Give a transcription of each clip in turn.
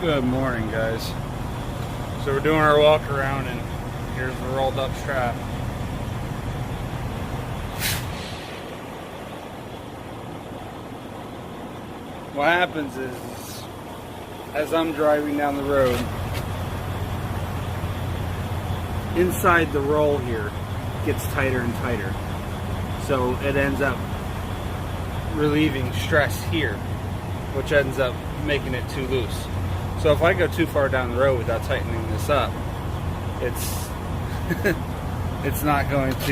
Good morning, guys. So we're doing our walk around and here's the rolled up strap. What happens is, as I'm driving down the road, inside the roll here gets tighter and tighter. So it ends up relieving stress here, which ends up making it too loose. So if I go too far down the road without tightening this up, it's it's not going to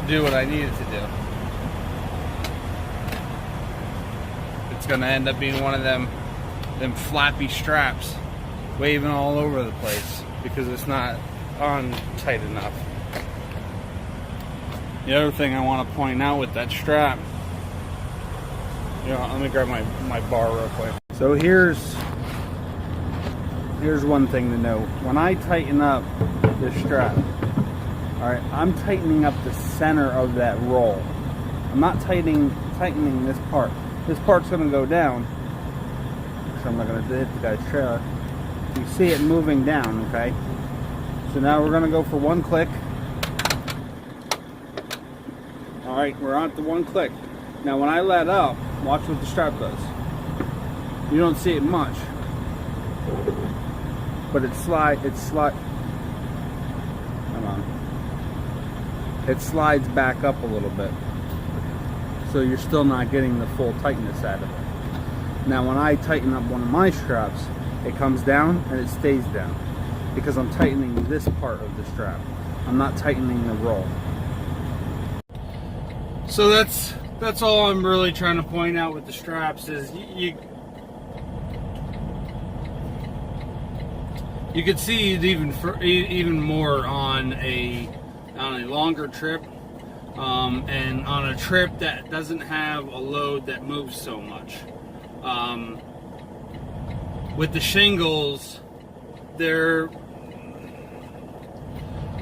do what I need it to do. It's going to end up being one of them flappy straps waving all over the place because it's not on tight enough. The other thing I want to point out with that strap, let me grab my bar real quick. So here's one thing to know. When I tighten up this strap, alright, I'm tightening up the center of that roll. I'm not tightening this part. This part's going to go down, so I'm not going to hit the guy's trailer. You see it moving down, okay? So now we're going to go for one click. Alright, we're on to one click. Now when I let up, watch what the strap does. You don't see it much, but it slides back up a little bit. So you're still not getting the full tightness out of it. Now when I tighten up one of my straps, it comes down and it stays down because I'm tightening this part of the strap. I'm not tightening the roll. So that's all I'm really trying to point out with the straps is you could see it even more on a longer trip, and on a trip that doesn't have a load that moves so much. With the shingles, they're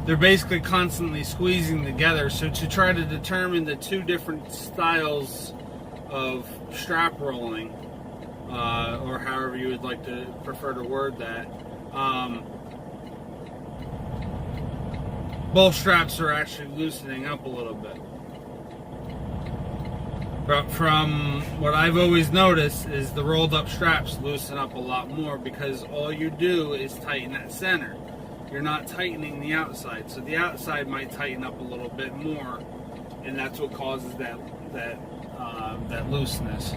basically constantly squeezing together. So to try to determine the two different styles of strap rolling, or however you would like to prefer to word that, both straps are actually loosening up a little bit. But from what I've always noticed is the rolled up straps loosen up a lot more because all you do is tighten that center. You're not tightening the outside, so the outside might tighten up a little bit more, and that's what causes that looseness.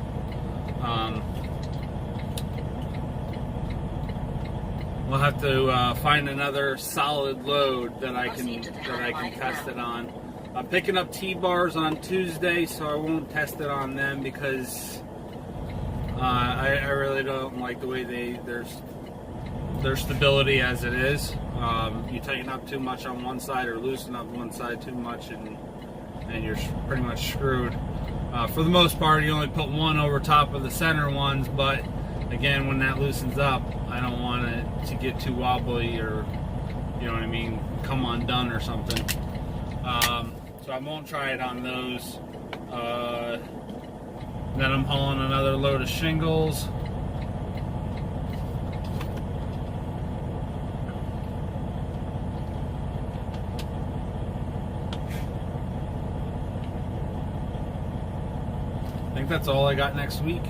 We'll have to find another solid load that I can test it on. I'm picking up T-bars on Tuesday, so I won't test it on them because I really don't like the way their stability as it is. You tighten up too much on one side or loosen up one side too much, and you're pretty much screwed. For the most part, you only put one over top of the center ones, but again, when that loosens up, I don't want it to get too wobbly or, you know what I mean, come undone or something. So I won't try it on those. Then I'm hauling another load of shingles. I think that's all I got next week.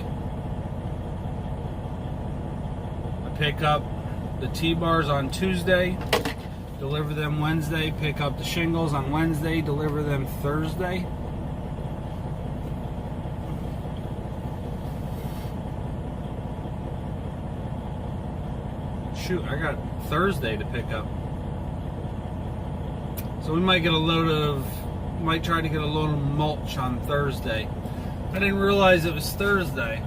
Pick up the T-bars on Tuesday, deliver them Wednesday, pick up the shingles on Wednesday, deliver them Thursday. Shoot, I got Thursday to pick up. So we might try to get a load of mulch on Thursday. I didn't realize it was Thursday.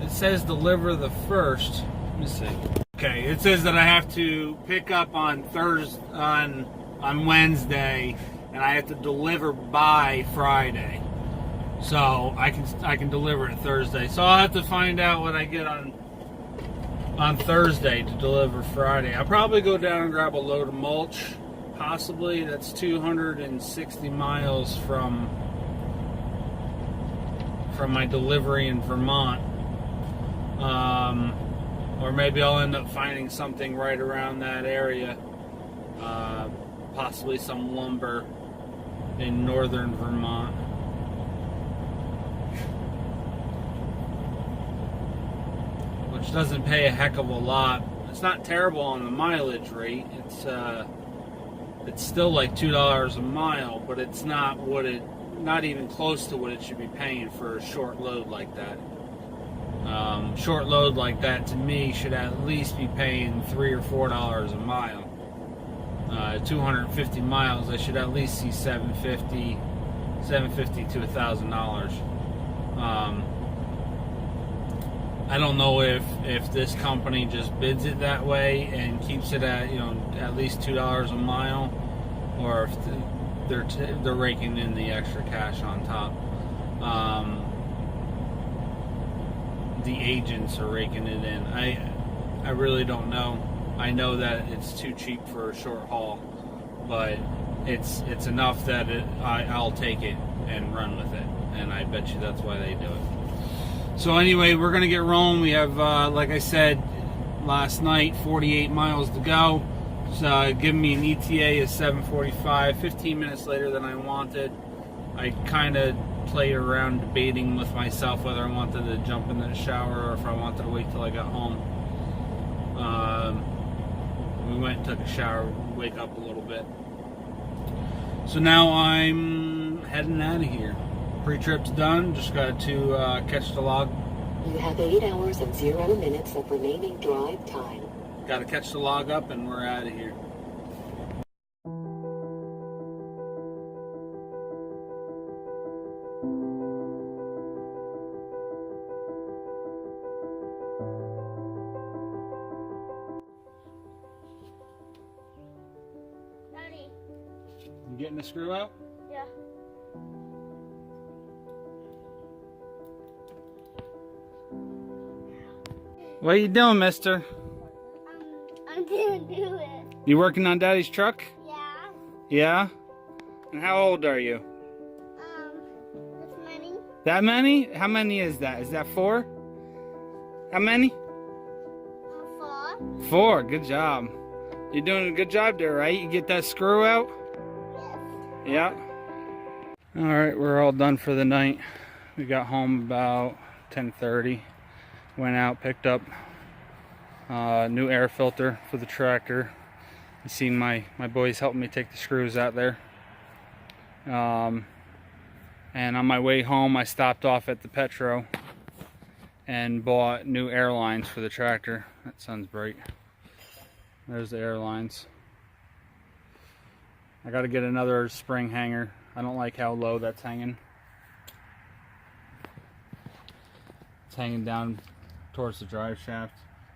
It says deliver the 1st. Let me see. Okay, it says that I have to pick up on Wednesday, and I have to deliver by Friday. So I can deliver it Thursday. So I'll have to find out what I get on Thursday to deliver Friday. I'll probably go down and grab a load of mulch. Possibly. That's 260 miles from my delivery in Vermont. Or maybe I'll end up finding something right around that area. Possibly some lumber in northern Vermont. Which doesn't pay a heck of a lot. It's not terrible on the mileage rate. It's still like $2 a mile, but it's not even close to what it should be paying for a short load like that. Short load like that to me should at least be paying $3 or $4 a mile. 250 miles, I should at least see $750 to $1,000. I don't know if this company just bids it that way and keeps it at at least $2 a mile, or if they're raking in the extra cash on top. The agents are raking it in. I really don't know. I know that it's too cheap for a short haul, but it's enough that I'll take it and run with it, and I bet you that's why they do it. So anyway, we're gonna get rolling. We have, like I said last night, 48 miles to go. So giving me an ETA of 7:45, 15 minutes later than I wanted. I kind of played around debating with myself whether I wanted to jump in the shower or if I wanted to wait till I got home. We went and took a shower, wake up a little bit. So now I'm heading out of here. Pre-trip's done, just got to catch the log. You have 8 hours and 0 minutes of remaining drive time. Got to catch the log up and we're out of here. Daddy. You getting the screw out? Yeah. What are you doing, mister? I'm gonna do it. You working on Daddy's truck? Yeah. Yeah? And how old are you? This many? That many? How many is that? Is that 4? How many? 4. 4. Good job. You're doing a good job there, right? You get that screw out? Yes. Yeah. Alright, we're all done for the night. We got home about 10:30. Went out, picked up new air filter for the tractor. You see my boys helping me take the screws out there. And on my way home, I stopped off at the Petro and bought new air lines for the tractor. That sun's bright. There's the air lines. I got to get another spring hanger. I don't like how low that's hanging. It's hanging down towards the drive shaft.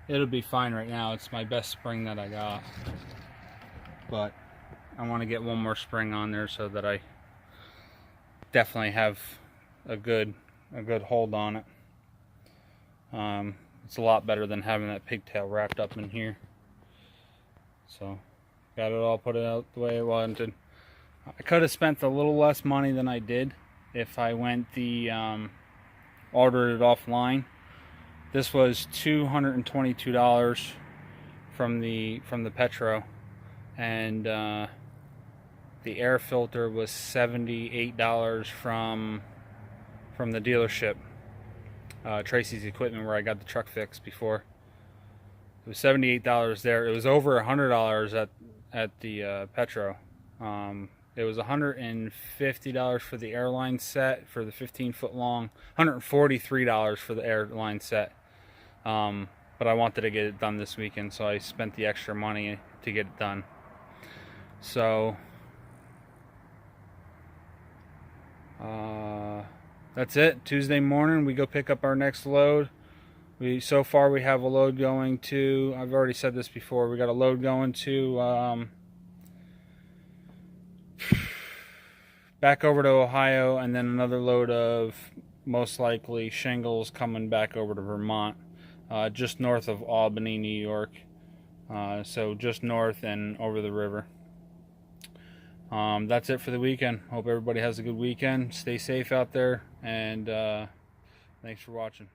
It'll be fine right now. It's my best spring that I got. But I want to get one more spring on there so that I definitely have a good hold on it. It's a lot better than having that pigtail wrapped up in here. So got it all put out the way I wanted. I could have spent a little less money than I did if I went ordered it offline. This was $222 from the Petro, and the air filter was $78 from the dealership, Tracy's Equipment, where I got the truck fixed before. It was $78 there. It was over $100 at the Petro. It was $150 for the airline set for the 15-foot long, $143 for the airline set. But I wanted to get it done this weekend, so I spent the extra money to get it done. So that's it. Tuesday morning we go pick up our next load. So far we have a load going to, I've already said this before, we got a load going to back over to Ohio, and then another load of most likely shingles coming back over to Vermont, just north of Albany, New York. So just north and over the river. That's it for the weekend. Hope everybody has a good weekend. Stay safe out there, and thanks for watching.